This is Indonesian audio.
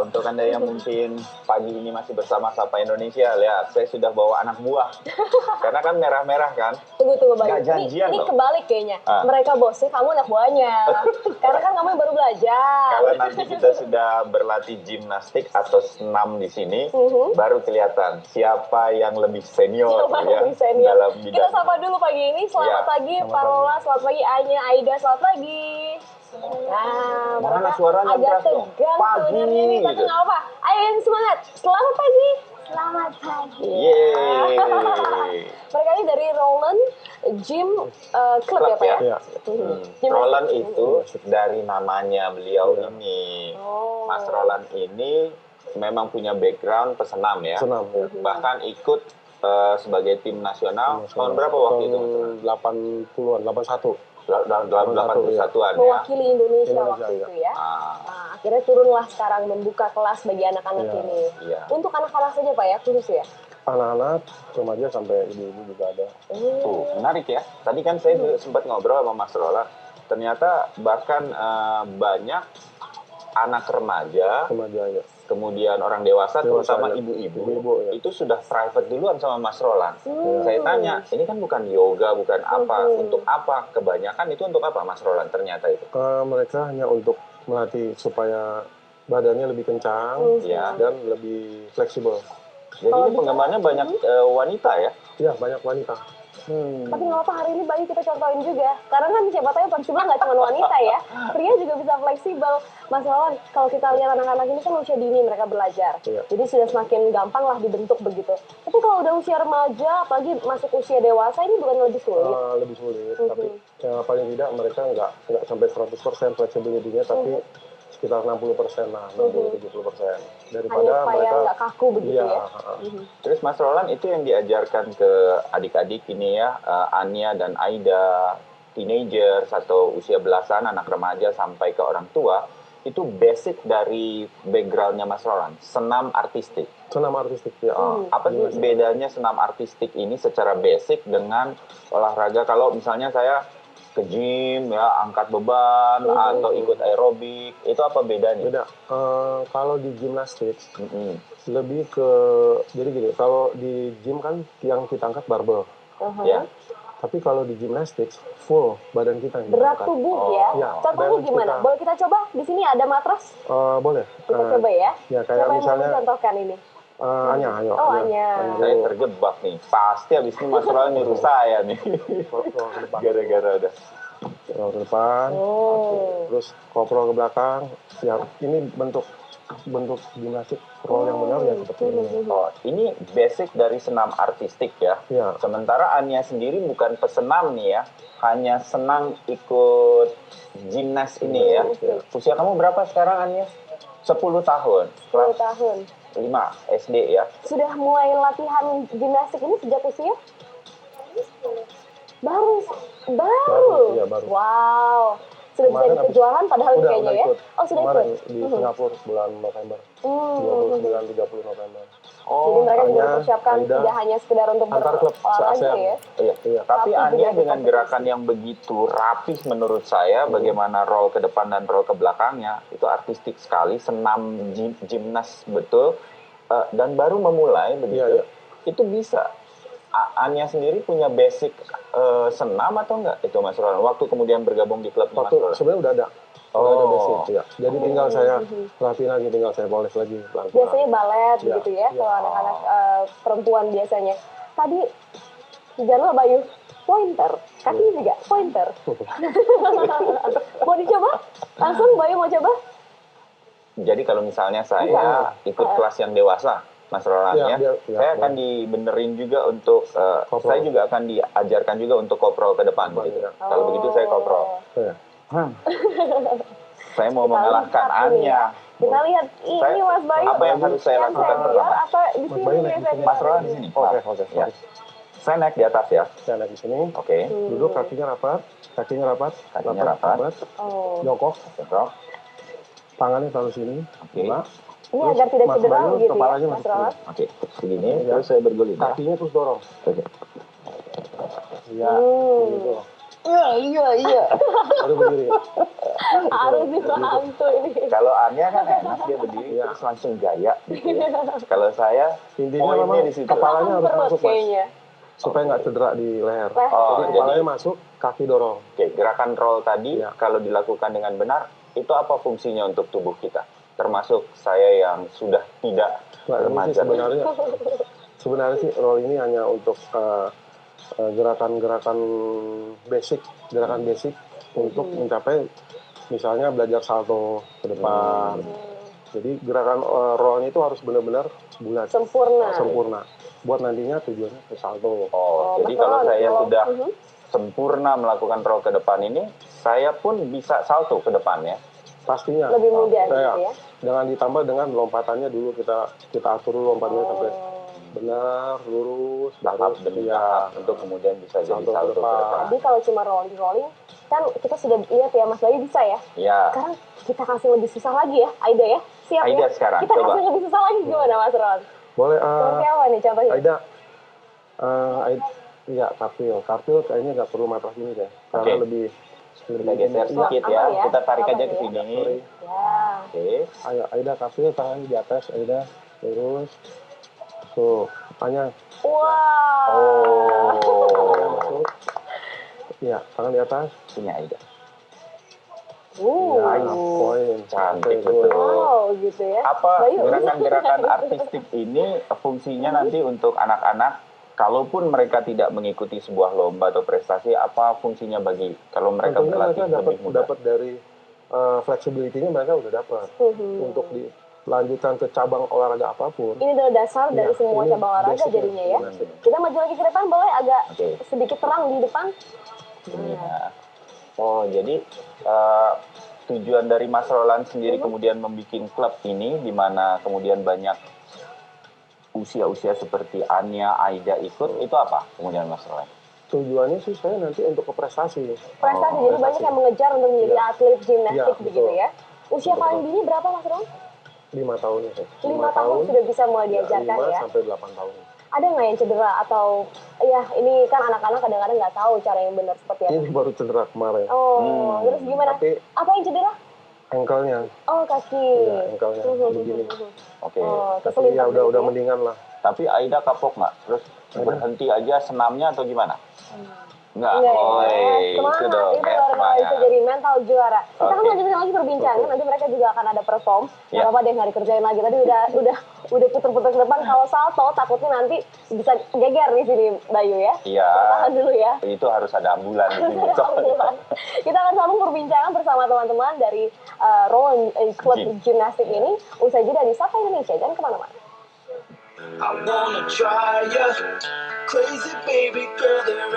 untuk Anda yang mungkin pagi ini masih bersama Sapa Indonesia, lihat, saya sudah bawa anak buah. Karena kan merah-merah kan? Tunggu, Bayu. Nggak janjian Ini loh. kebalik kayaknya. Mereka bosnya, kamu anak buahnya. Karena kan kamu yang baru belajar. Kalau nanti kita sudah berlatih gimnastik atau senam di sini, baru kelihatan siapa yang lebih senior, lebih senior. dalam bidang. Kita sapa dulu pagi ini. Selamat pagi, Parola. Selamat pagi, Anya, Aida. Selamat pagi. Nah, mana suaranya agak tegang sebenarnya nih, tapi nggak apa. Ayo yang semangat. Selamat pagi. Selamat pagi. Yeay. Mereka ini dari Roland Gym Club ya, Pak ya? Roland itu dari namanya beliau ini. Mas Roland ini memang punya background pesenam ya. Senam, ya. Bahkan ikut sebagai tim nasional. Tahun berapa waktu itu? 80-an, 81. 81-an ya. Mewakili Indonesia waktu itu ya. Nah, akhirnya turunlah sekarang membuka kelas bagi anak-anak ini. Iya. Untuk anak-anak saja Pak ya, khusus ya? Anak-anak, remaja sampai ibu-ibu juga ada. Menarik ya. Tadi kan saya sempat ngobrol sama Mas Roland. Ternyata bahkan banyak anak remaja ya. Kemudian orang dewasa terutama ibu-ibu ya. itu sudah private duluan sama Mas Roland. Saya tanya, ini kan bukan yoga, bukan apa, untuk apa? Kebanyakan itu untuk apa Mas Roland ternyata itu? Mereka hanya untuk melatih supaya badannya lebih kencang dan lebih fleksibel. Jadi ini penggemarnya banyak wanita ya? Iya, banyak wanita. Tapi nggak apa, hari ini Bayu kita contohin juga. Karena kan siapa tahu fleksibel nggak cuma wanita ya. Pria juga bisa fleksibel. Mas Roland, kalau kita lihat anak-anak ini kan usia dini mereka belajar. Jadi sudah semakin gampang lah dibentuk begitu. Tapi kalau udah usia remaja, apalagi masuk usia dewasa, ini bukan lebih sulit? Lebih sulit, tapi paling tidak mereka nggak sampai 100% fleksibilitasnya, tapi sekitar 60% lah, 60-70%. Daripada mereka nggak kaku begitu ya. Terus Mas Roland itu yang diajarkan ke adik-adik ini ya, Anya dan Aida, teenagers atau usia belasan, anak remaja sampai ke orang tua, itu basic dari backgroundnya Mas Roland, senam artistik. Senam artistik ya. Apa sih bedanya senam artistik ini secara basic dengan olahraga? Kalau misalnya saya ke gym ya, angkat beban atau ikut aerobik, itu apa bedanya? Beda. Kalau di gimnastik lebih ke, jadi gini, kalau di gym kan yang kita angkat barbel, ya. tapi kalau di gimnastik full badan kita yang berat diangkat. tubuh ya. Contohnya gimana? Boleh kita coba? Di sini ada matras. Boleh. Kita coba ya. Ya kayak siapa misalnya. Yang mau contohkan ini? Anya. Anya. Saya terjebak nih. Pasti habis ini Mas Roland nyuruh saya nih. Gara-gara ada. Roll ke depan, terus koprol ke belakang. Ya, ini bentuk gimnastik roll yang benar ya seperti ini. Ini basic dari senam artistik ya. Sementara Anya sendiri bukan pesenam nih ya, hanya senang ikut gimnas ini ya. Usia kamu berapa sekarang Anya? 10 tahun. 10 tahun. 5 SD ya. Sudah mulai latihan gimnastik ini sejak usia? Baru. Iya, baru. Wow. Sudah bisa ikut kejuaraan padahal kayaknya ya? Sudah kemarin ikut? Di Singapura bulan November. 29-30 November. Jadi mereka juga mempersiapkan tidak hanya sekedar untuk berolahraga ya? Iya. Tapi Anya dengan gerakan yang begitu rapih menurut saya, bagaimana roll ke depan dan roll ke belakangnya, itu artistik sekali, senam gimnas betul, dan baru memulai begitu, itu bisa. Anya sendiri punya basic senam atau enggak itu Mas Roland? Waktu kemudian bergabung di klub Mas Roland? Sebenarnya udah ada. Udah ada basic ya. Jadi tinggal saya latih lagi, tinggal saya poles lagi. Biasanya balet begitu ya, kalau anak-anak perempuan biasanya. Tadi jangan lupa Bayu, pointer. Kakinya juga pointer. Mau dicoba? Langsung Bayu mau coba? Jadi kalau misalnya saya ikut kelas yang dewasa, Mas Roland saya akan dibenerin juga untuk saya juga akan diajarkan juga untuk koprol ke depan gitu. Kalau begitu saya koprol. Saya mau mengalahkan Anya. Kita lihat ini Mas Bayu. Apa yang harus saya lakukan pertama? Atau di sini? Mas Roland di sini. Oke. Ya. Saya naik di atas ya. Saya naik di sini. Oke. Duduk kakinya rapat. Kakinya rapat. Jongkok. Tangannya taruh sini. Oke. Ini agar tidak cedera gitu ya, Mas Roland. Oke, begini, terus saya berguling. Kakinya terus dorong. Oke. Iya, gitu. Iya. Baru berdiri. Harus dibantu ini. Kalau Anya kan enak dia berdiri terus langsung gaya gitu ya. Kalau saya Intinya poinnya memang di situ. kepalanya harus Perut masuk, Mas. kayaknya. Supaya nggak cedera di leher. Oh, Jadi kepalanya masuk, kaki dorong. Oke, gerakan roll tadi Iya. kalau dilakukan dengan benar, itu apa fungsinya untuk tubuh kita? Termasuk saya yang sudah tidak Nggak, ini sih remaja. sebenarnya sih roll ini hanya untuk gerakan-gerakan basic untuk mencapai misalnya belajar salto ke depan. Jadi gerakan rollnya itu harus benar-benar bulat, sempurna. Buat nantinya tujuannya ke salto. Oh, jadi kalau saya sudah sempurna melakukan roll ke depan ini, saya pun bisa salto ke depan ya. Pastinya. Lebih mudah gitu ya. Dengan ditambah dengan lompatannya dulu kita atur dulu lompatnya sampai benar, lurus, tahap demi tahap untuk kemudian bisa jadi salto ke salto ke depan. depan. Jadi kalau cuma rolling kan kita sudah lihat ya Mas Bayu bisa ya. Iya. Sekarang kita kasih lebih susah lagi ya, Aida ya. Siap Aida ya? sekarang, Kita coba. kasih lebih susah lagi gimana Mas Ron? Boleh. Seperti apa nih contohnya? Aida, iya karpil kayaknya nggak perlu matah gini deh, karena Oke. lebih Kita geser sedikit aman ya. ya. Kita tarik Aman aja ke ya. sini. Ya. Oke. Ayo Aida karpil tangannya di atas, Aida lurus. Tuh, tangannya Wah. masuk. Iya, tangan di atas. Ini Aida. Iya, poin. Cantik Oke, good. betul. Wow, gitu ya. Apa Bayu. gerakan-gerakan artistik ini fungsinya nanti untuk anak-anak, kalaupun mereka tidak mengikuti sebuah lomba atau prestasi, apa fungsinya bagi kalau mereka Tentunya berlatih mereka lebih mudah? dapat dari flexibility-nya mereka udah dapat untuk dilanjutkan ke cabang olahraga apapun. Ini adalah dasar dari Iya, semua ini cabang olahraga basic jadinya ya. basic. Kita maju lagi ke depan, boleh agak Oke. sedikit terang di depan. Ini ya. Oh, jadi tujuan dari Mas Roland sendiri kemudian membuat klub ini, di mana kemudian banyak usia-usia seperti Anya, Aida ikut, itu apa kemudian Mas Roland? Tujuannya sih saya nanti untuk ke prestasi. Prestasi, jadi banyak yang mengejar untuk menjadi atlet gimnastik Iya, begitu betul. ya. Usia paling dini berapa Mas Ron? 5 tahun ya. 5 tahun sudah bisa mulai diajarkan 5 ya. sampai 8 tahun. Ada nggak yang cedera atau ya ini kan anak-anak kadang-kadang nggak tahu cara yang benar seperti apa. Ini baru cedera kemarin. Oh, terus gimana? Tapi Apa yang cedera? ankle-nya, Oh, kaki. ya, ankle-nya begini. Oke. Oh, Tapi kesulitan ya udah begitu ya? mendingan lah. Tapi Aida kapok nggak? Terus berhenti aja senamnya atau gimana? Enggak. Enggak Oh, ya. itu Semangat, dong itu ya, luar biasa semangat. jadi mental juara. Kita kan Oke. lanjutin lagi perbincangan, nanti mereka juga akan ada perform. Nggak Ya. apa-apa deh, nggak dikerjain lagi. Tadi udah puter-puter ke depan. Kalau salto takutnya nanti bisa geger di sini Bayu ya. Iya. Tahan dulu ya. Itu harus ada ambulan di sini. Kita akan sambung perbincangan bersama teman-teman dari Roll Club Gymnastik ini. Usai jeda di Sapa Indonesia, jangan kemana-mana. I wanna try ya, crazy baby girl, there